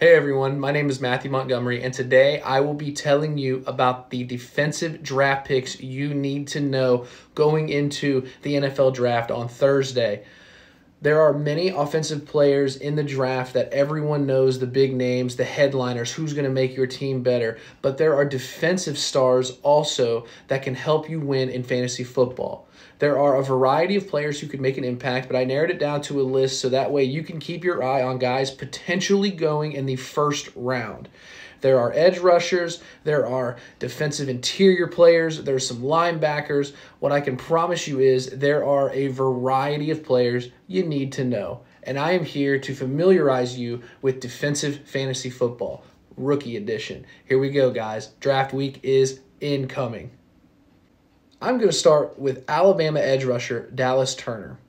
Hey everyone, my name is Matthew Montgomery, and today I will be telling you about the defensive draft picks you need to know going into the NFL draft on Thursday. There are many offensive players in the draft that everyone knows, the big names, the headliners, who's going to make your team better, but there are defensive stars also that can help you win in fantasy football. There are a variety of players who could make an impact, but I narrowed it down to a list so that way you can keep your eye on guys potentially going in the first round. There are edge rushers, there are defensive interior players, there's some linebackers. What I can promise you is there are a variety of players you need to know. And I am here to familiarize you with defensive fantasy football, rookie edition. Here we go, guys. Draft week is incoming. I'm going to start with Alabama edge rusher Dallas Turner.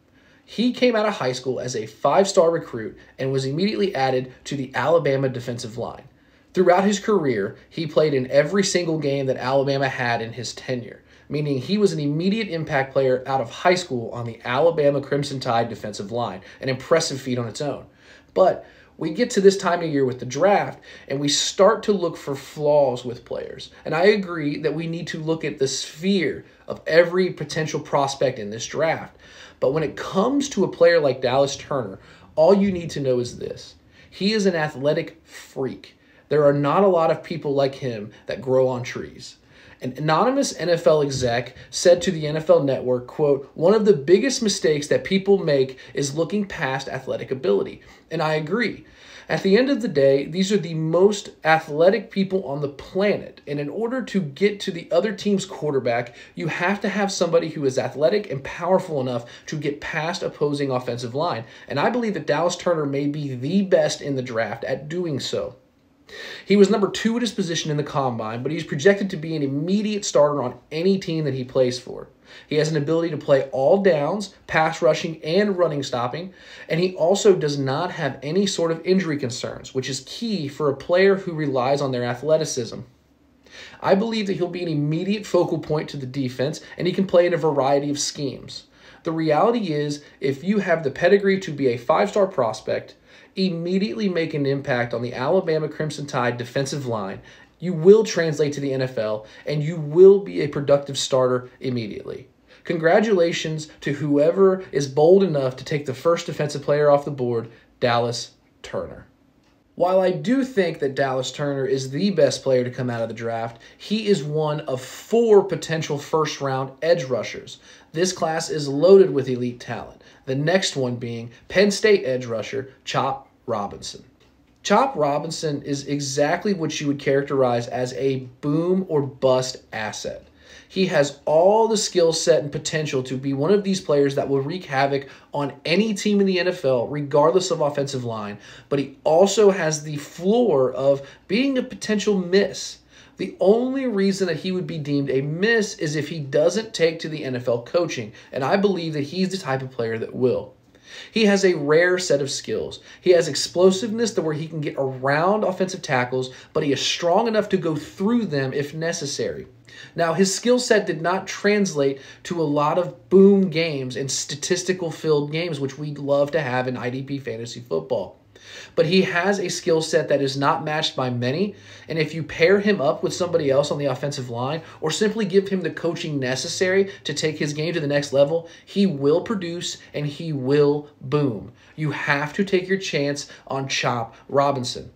He came out of high school as a 5-star recruit and was immediately added to the Alabama defensive line. Throughout his career, he played in every single game that Alabama had in his tenure, meaning he was an immediate impact player out of high school on the Alabama Crimson Tide defensive line, an impressive feat on its own. But we get to this time of year with the draft, and we start to look for flaws with players. And I agree that we need to look at the sphere of every potential prospect in this draft. But when it comes to a player like Dallas Turner, all you need to know is this. He is an athletic freak. There are not a lot of people like him that grow on trees. An anonymous NFL exec said to the NFL Network, quote, "One of the biggest mistakes that people make is looking past athletic ability." And I agree. At the end of the day, these are the most athletic people on the planet. And in order to get to the other team's quarterback, you have to have somebody who is athletic and powerful enough to get past opposing offensive line. And I believe that Dallas Turner may be the best in the draft at doing so. He was number 2 at his position in the combine, but he's projected to be an immediate starter on any team that he plays for. He has an ability to play all downs, pass rushing, and running stopping, and he also does not have any sort of injury concerns, which is key for a player who relies on their athleticism. I believe that he'll be an immediate focal point to the defense, and he can play in a variety of schemes. The reality is, if you have the pedigree to be a 5-star prospect, immediately make an impact on the Alabama Crimson Tide defensive line, you will translate to the NFL, and you will be a productive starter immediately. Congratulations to whoever is bold enough to take the first defensive player off the board, Dallas Turner. While I do think that Dallas Turner is the best player to come out of the draft, he is one of 4 potential first-round edge rushers. This class is loaded with elite talent. The next one being Penn State edge rusher Chop Robinson. Chop Robinson is exactly what you would characterize as a boom or bust asset. He has all the skill set and potential to be one of these players that will wreak havoc on any team in the NFL, regardless of offensive line, but he also has the floor of being a potential miss. The only reason that he would be deemed a miss is if he doesn't take to the NFL coaching, and I believe that he's the type of player that will. He has a rare set of skills. He has explosiveness to where he can get around offensive tackles, but he is strong enough to go through them if necessary. Now, his skill set did not translate to a lot of boom games and statistical-filled games, which we love to have in IDP Fantasy Football. But he has a skill set that is not matched by many, and if you pair him up with somebody else on the offensive line or simply give him the coaching necessary to take his game to the next level, he will produce and he will boom. You have to take your chance on Chop Robinson.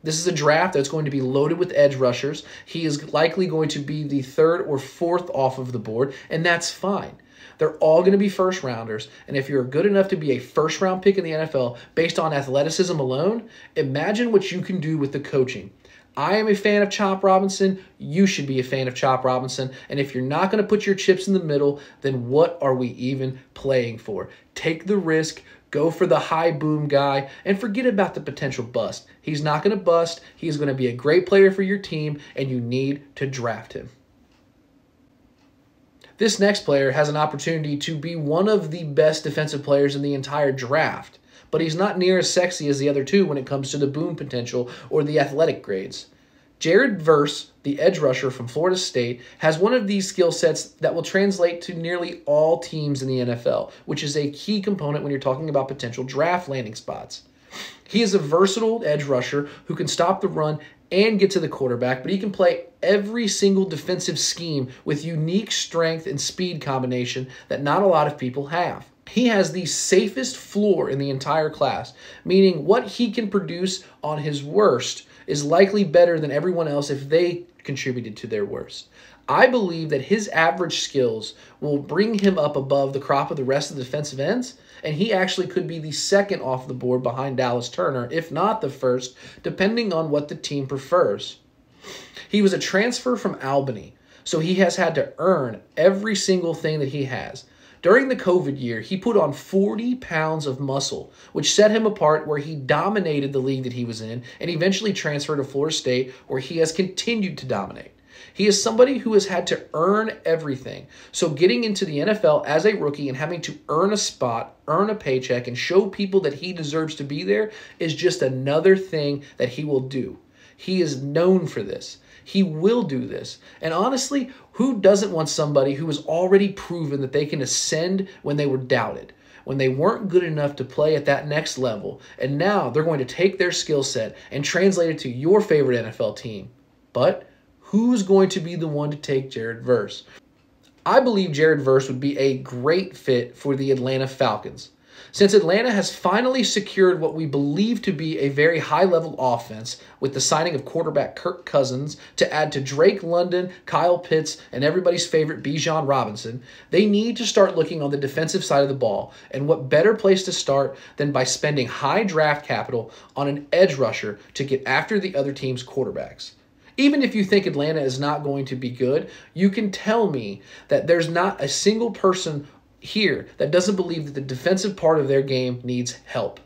This is a draft that's going to be loaded with edge rushers. He is likely going to be the 3rd or 4th off of the board, and that's fine. They're all going to be first-rounders, and if you're good enough to be a first-round pick in the NFL based on athleticism alone, imagine what you can do with the coaching. I am a fan of Chop Robinson. You should be a fan of Chop Robinson, and if you're not going to put your chips in the middle, then what are we even playing for? Take the risk, go for the high boom guy, and forget about the potential bust. He's not going to bust. He's going to be a great player for your team, and you need to draft him. This next player has an opportunity to be one of the best defensive players in the entire draft, but he's not near as sexy as the other 2 when it comes to the boom potential or the athletic grades. Jared Verse, the edge rusher from Florida State, has one of these skill sets that will translate to nearly all teams in the NFL, which is a key component when you're talking about potential draft landing spots. He is a versatile edge rusher who can stop the run and get to the quarterback, but he can play every single defensive scheme with unique strength and speed combination that not a lot of people have. He has the safest floor in the entire class, meaning what he can produce on his worst is likely better than everyone else if they contributed to their worst. I believe that his average skills will bring him up above the crop of the rest of the defensive ends, and he actually could be the second off the board behind Dallas Turner, if not the first, depending on what the team prefers. He was a transfer from Albany, so he has had to earn every single thing that he has. During the COVID year, he put on 40 pounds of muscle, which set him apart where he dominated the league that he was in and eventually transferred to Florida State, where he has continued to dominate. He is somebody who has had to earn everything. So getting into the NFL as a rookie and having to earn a spot, earn a paycheck, and show people that he deserves to be there is just another thing that he will do. He is known for this. He will do this. And honestly, who doesn't want somebody who has already proven that they can ascend when they were doubted, when they weren't good enough to play at that next level, and now they're going to take their skill set and translate it to your favorite NFL team? But who's going to be the one to take Jared Verse? I believe Jared Verse would be a great fit for the Atlanta Falcons. Since Atlanta has finally secured what we believe to be a very high-level offense with the signing of quarterback Kirk Cousins to add to Drake London, Kyle Pitts, and everybody's favorite Bijan Robinson, they need to start looking on the defensive side of the ball. And what better place to start than by spending high draft capital on an edge rusher to get after the other team's quarterbacks? Even if you think Atlanta is not going to be good, you can tell me that there's not a single person here that doesn't believe that the defensive part of their game needs help.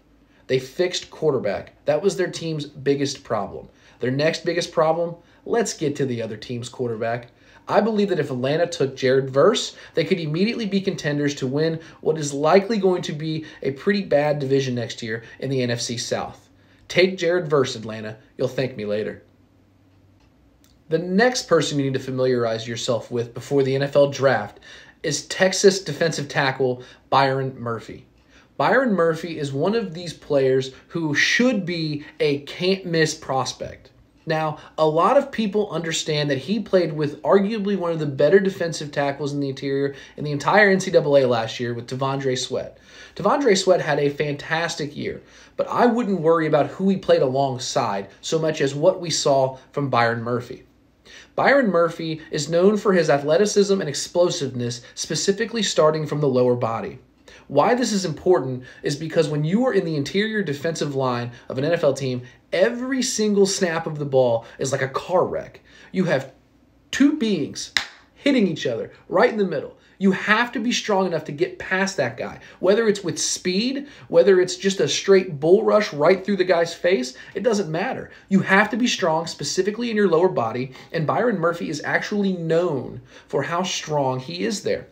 They fixed quarterback. That was their team's biggest problem. Their next biggest problem, let's get to the other team's quarterback. I believe that if Atlanta took Jared Verse, they could immediately be contenders to win what is likely going to be a pretty bad division next year in the NFC South. Take Jared Verse, Atlanta. You'll thank me later. The next person you need to familiarize yourself with before the NFL draft is Texas defensive tackle Byron Murphy. Byron Murphy is one of these players who should be a can't-miss prospect. Now, a lot of people understand that he played with arguably one of the better defensive tackles in the interior in the entire NCAA last year with T'Vondre Sweat. T'Vondre Sweat had a fantastic year, but I wouldn't worry about who he played alongside so much as what we saw from Byron Murphy. Byron Murphy is known for his athleticism and explosiveness, specifically starting from the lower body. Why this is important is because when you are in the interior defensive line of an NFL team, every single snap of the ball is like a car wreck. You have two beings hitting each other right in the middle. You have to be strong enough to get past that guy, whether it's with speed, whether it's just a straight bull rush right through the guy's face, it doesn't matter. You have to be strong specifically in your lower body, and Byron Murphy is actually known for how strong he is there.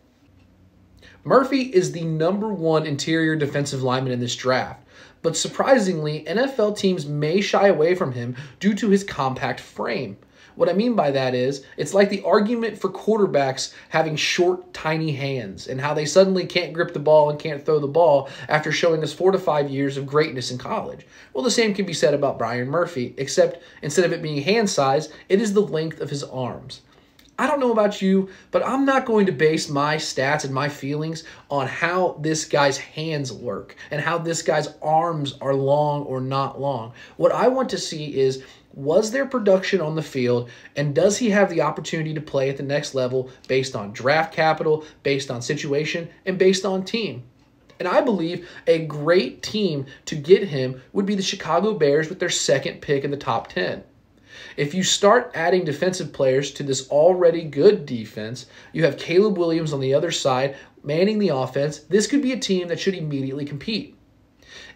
Murphy is the #1 interior defensive lineman in this draft, but surprisingly, NFL teams may shy away from him due to his compact frame. What I mean by that is, it's like the argument for quarterbacks having short, tiny hands and how they suddenly can't grip the ball and can't throw the ball after showing us 4 to 5 years of greatness in college. Well, the same can be said about Byron Murphy, except instead of it being hand size, it is the length of his arms. I don't know about you, but I'm not going to base my stats and my feelings on how this guy's hands work and how this guy's arms are long or not long. What I want to see is, was there production on the field, and does he have the opportunity to play at the next level based on draft capital, based on situation, and based on team? And I believe a great team to get him would be the Chicago Bears with their second pick in the top 10. If you start adding defensive players to this already good defense, you have Caleb Williams on the other side manning the offense, this could be a team that should immediately compete.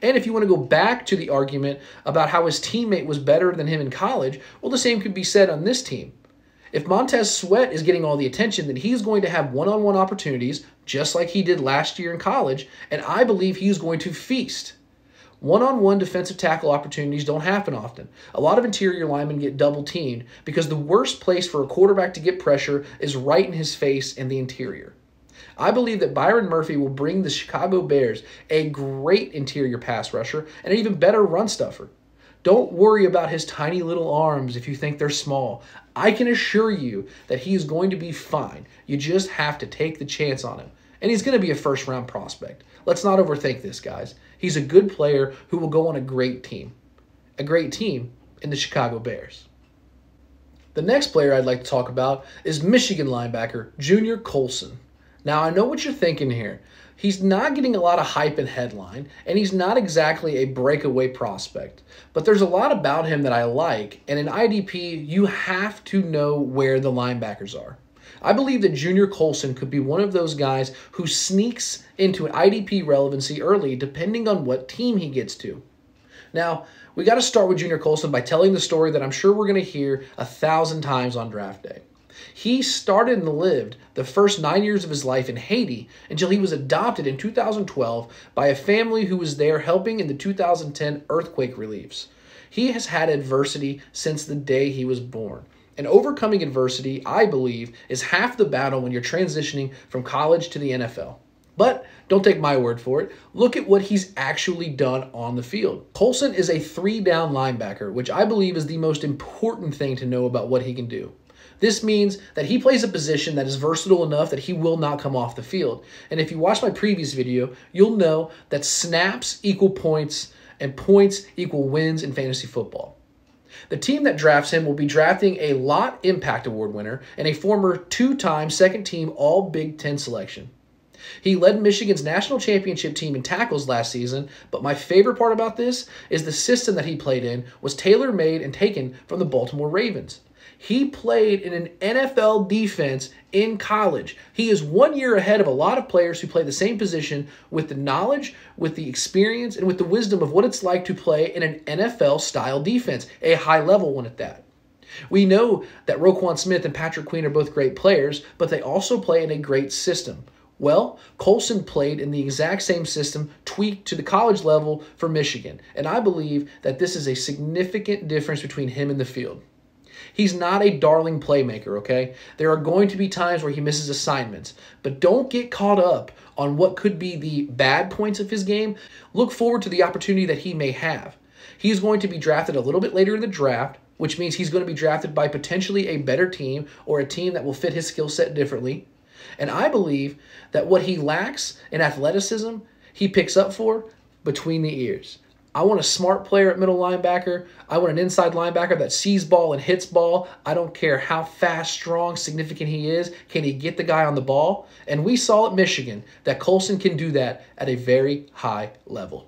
And if you want to go back to the argument about how his teammate was better than him in college, well, the same could be said on this team. If Montez Sweat is getting all the attention, then he's going to have one-on-one opportunities, just like he did last year in college, and I believe he's going to feast. One-on-one defensive tackle opportunities don't happen often. A lot of interior linemen get double-teamed because the worst place for a quarterback to get pressure is right in his face in the interior. I believe that Byron Murphy will bring the Chicago Bears a great interior pass rusher and an even better run stuffer. Don't worry about his tiny little arms if you think they're small. I can assure you that he is going to be fine. You just have to take the chance on him. And he's going to be a first-round prospect. Let's not overthink this, guys. He's a good player who will go on a great team. A great team in the Chicago Bears. The next player I'd like to talk about is Michigan linebacker Junior Colson. Now, I know what you're thinking here. He's not getting a lot of hype and headline, and he's not exactly a breakaway prospect. But there's a lot about him that I like, and in IDP, you have to know where the linebackers are. I believe that Junior Colson could be one of those guys who sneaks into an IDP relevancy early depending on what team he gets to. Now, we got to start with Junior Colson by telling the story that I'm sure we're going to hear 1,000 times on draft day. He started and lived the first 9 years of his life in Haiti until he was adopted in 2012 by a family who was there helping in the 2010 earthquake reliefs. He has had adversity since the day he was born. And overcoming adversity, I believe, is half the battle when you're transitioning from college to the NFL. But don't take my word for it. Look at what he's actually done on the field. Colson is a 3-down linebacker, which I believe is the most important thing to know about what he can do. This means that he plays a position that is versatile enough that he will not come off the field. And if you watch my previous video, you'll know that snaps equal points and points equal wins in fantasy football. The team that drafts him will be drafting a Lot Impact Award winner and a former 2-time second-team All-Big Ten selection. He led Michigan's national championship team in tackles last season, but my favorite part about this is the system that he played in was tailor-made and taken from the Baltimore Ravens. He played in an NFL defense in college. He is 1 year ahead of a lot of players who play the same position with the knowledge, with the experience, and with the wisdom of what it's like to play in an NFL-style defense, a high-level one at that. We know that Roquan Smith and Patrick Queen are both great players, but they also play in a great system. Well, Colson played in the exact same system tweaked to the college level for Michigan, and I believe that this is a significant difference between him and the field. He's not a darling playmaker, okay? There are going to be times where he misses assignments, but don't get caught up on what could be the bad points of his game. Look forward to the opportunity that he may have. He's going to be drafted a little bit later in the draft, which means he's going to be drafted by potentially a better team or a team that will fit his skill set differently. And I believe that what he lacks in athleticism, he picks up for between the ears. I want a smart player at middle linebacker. I want an inside linebacker that sees ball and hits ball. I don't care how fast, strong, significant he is. Can he get the guy on the ball? And we saw at Michigan that Colson can do that at a very high level.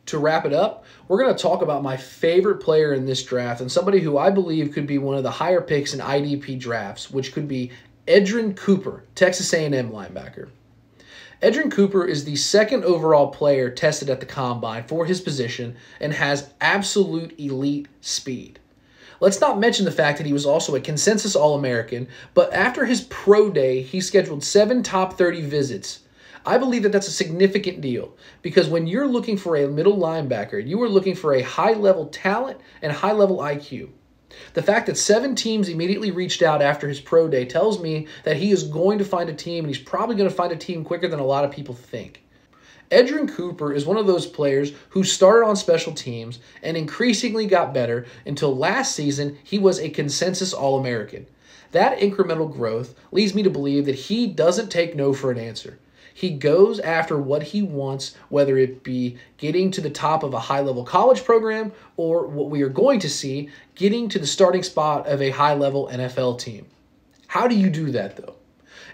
To wrap it up, we're going to talk about my favorite player in this draft and somebody who I believe could be one of the higher picks in IDP drafts, which could be Edgerrin Cooper, Texas A&M linebacker. Edgerrin Cooper is the second overall player tested at the Combine for his position and has absolute elite speed. Let's not mention the fact that he was also a consensus All-American, but after his pro day, he scheduled 7 top 30 visits. I believe that that's a significant deal because when you're looking for a middle linebacker, you are looking for a high-level talent and high-level IQ. The fact that 7 teams immediately reached out after his pro day tells me that he is going to find a team, and he's probably going to find a team quicker than a lot of people think. Edgerrin Cooper is one of those players who started on special teams and increasingly got better until last season he was a consensus All-American. That incremental growth leads me to believe that he doesn't take no for an answer. He goes after what he wants, whether it be getting to the top of a high-level college program or what we are going to see, getting to the starting spot of a high-level NFL team. How do you do that, though?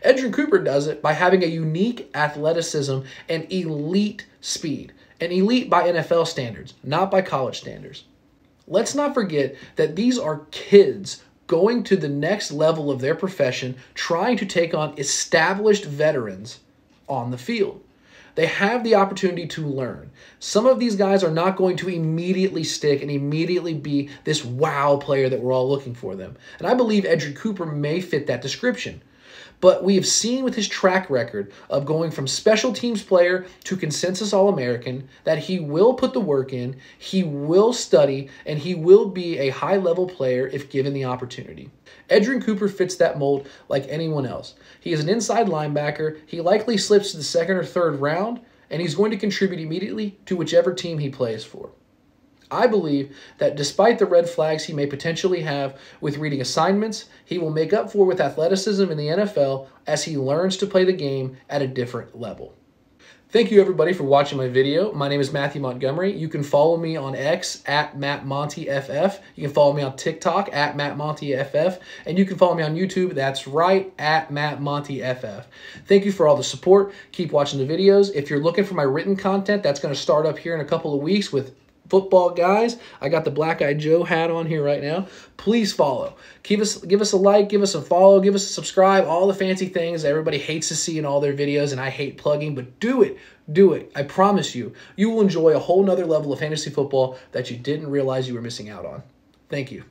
Edgerrin Cooper does it by having a unique athleticism and elite speed. And elite by NFL standards, not by college standards. Let's not forget that these are kids going to the next level of their profession, trying to take on established veterans on the field. They have the opportunity to learn. Some of these guys are not going to immediately stick and immediately be this wow player that we're all looking for them. And I believe Edgerrin Cooper may fit that description. But we have seen with his track record of going from special teams player to consensus All-American that he will put the work in, he will study, and he will be a high-level player if given the opportunity. Edgerrin Cooper fits that mold like anyone else. He is an inside linebacker. He likely slips to the second or third round, and he's going to contribute immediately to whichever team he plays for. I believe that despite the red flags he may potentially have with reading assignments, he will make up for with athleticism in the NFL as he learns to play the game at a different level. Thank you, everybody, for watching my video. My name is Matthew Montgomery. You can follow me on X at MattMontyFF. You can follow me on TikTok at MattMontyFF. And you can follow me on YouTube, that's right, at MattMontyFF. Thank you for all the support. Keep watching the videos. If you're looking for my written content, that's going to start up here in a couple of weeks with football guys. I got the Black Eyed Joe hat on here right now. Please follow. Give us a like, give us a follow, give us a subscribe, all the fancy things everybody hates to see in all their videos, and I hate plugging, but do it. Do it. I promise you, you will enjoy a whole nother level of fantasy football that you didn't realize you were missing out on. Thank you.